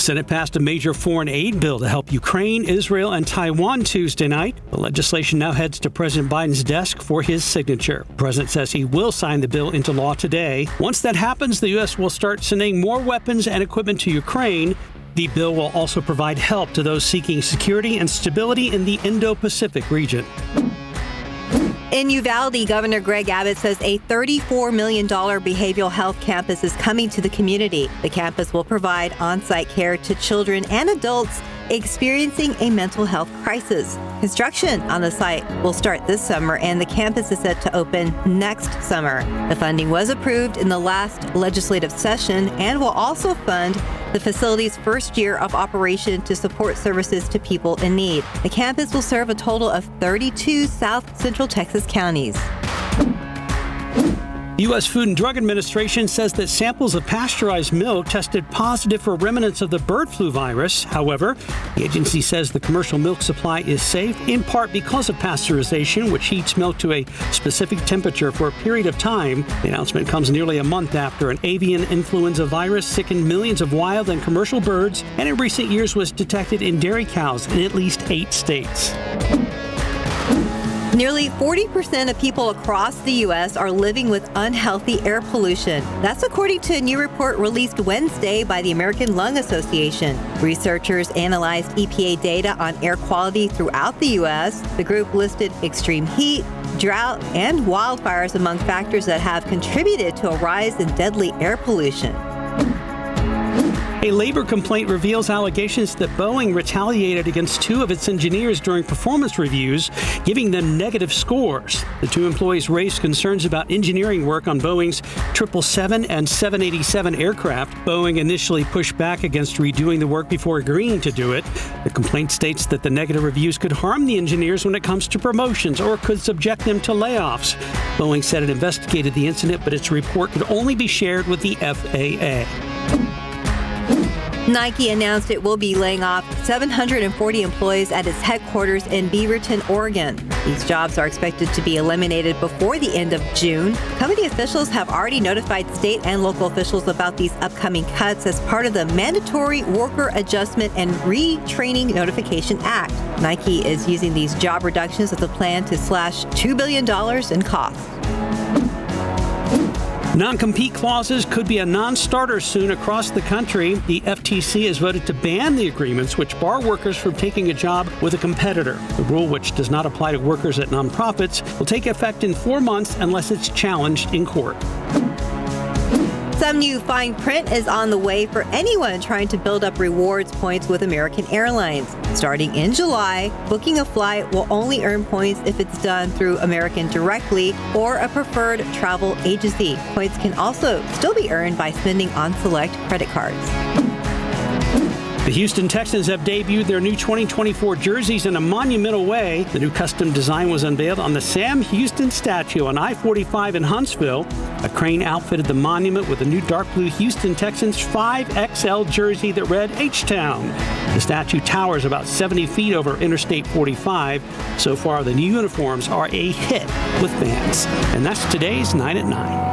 Senate passed a major foreign aid bill to help Ukraine, Israel, and Taiwan Tuesday night. The legislation now heads to President Biden's desk for his signature. The president says he will sign the bill into law today. Once that happens, the U.S. will start sending more weapons and equipment to Ukraine. The bill will also provide help to those seeking security and stability in the Indo-Pacific region. In Uvalde, Governor Greg Abbott says a $34 million behavioral health campus is coming to the community. The campus will provide on-site care to children and adults experiencing a mental health crisis. Construction on the site will start this summer, and the campus is set to open next summer. The funding was approved in the last legislative session and will also fund the facility's first year of operation to support services to people in need. The campus will serve a total of 32 South Central Texas counties. The U.S. Food and Drug Administration says that samples of pasteurized milk tested positive for remnants of the bird flu virus. However, the agency says the commercial milk supply is safe, in part because of pasteurization, which heats milk to a specific temperature for a period of time. The announcement comes nearly a month after an avian influenza virus sickened millions of wild and commercial birds, and in recent years was detected in dairy cows in at least 8 states. Nearly 40% of people across the U.S. are living with unhealthy air pollution. That's according to a new report released Wednesday by the American Lung Association. Researchers analyzed EPA data on air quality throughout the U.S. The group listed extreme heat, drought, and wildfires among factors that have contributed to a rise in deadly air pollution. A labor complaint reveals allegations that Boeing retaliated against 2 of its engineers during performance reviews, giving them negative scores. The 2 employees raised concerns about engineering work on Boeing's 777 and 787 aircraft. Boeing initially pushed back against redoing the work before agreeing to do it. The complaint states that the negative reviews could harm the engineers when it comes to promotions or could subject them to layoffs. Boeing said it investigated the incident, but its report could only be shared with the FAA. Nike announced it will be laying off 740 employees at its headquarters in Beaverton, Oregon. These jobs are expected to be eliminated before the end of June. Company officials have already notified state and local officials about these upcoming cuts as part of the Mandatory Worker Adjustment and Retraining Notification Act. Nike is using these job reductions as a plan to slash $2 billion in costs. Non-compete clauses could be a non-starter soon across the country. The FTC has voted to ban the agreements which bar workers from taking a job with a competitor. The rule, which does not apply to workers at nonprofits, will take effect in 4 months unless it's challenged in court. Some new fine print is on the way for anyone trying to build up rewards points with American Airlines. Starting in July, booking a flight will only earn points if it's done through American directly or a preferred travel agency. Points can also still be earned by spending on select credit cards. The Houston Texans have debuted their new 2024 jerseys in a monumental way. The new custom design was unveiled on the Sam Houston statue on I-45 in Huntsville. A crane outfitted the monument with a new dark blue Houston Texans 5XL jersey that read H-Town. The statue towers about 70 feet over Interstate 45. So far, the new uniforms are a hit with fans. And that's today's 9 at 9.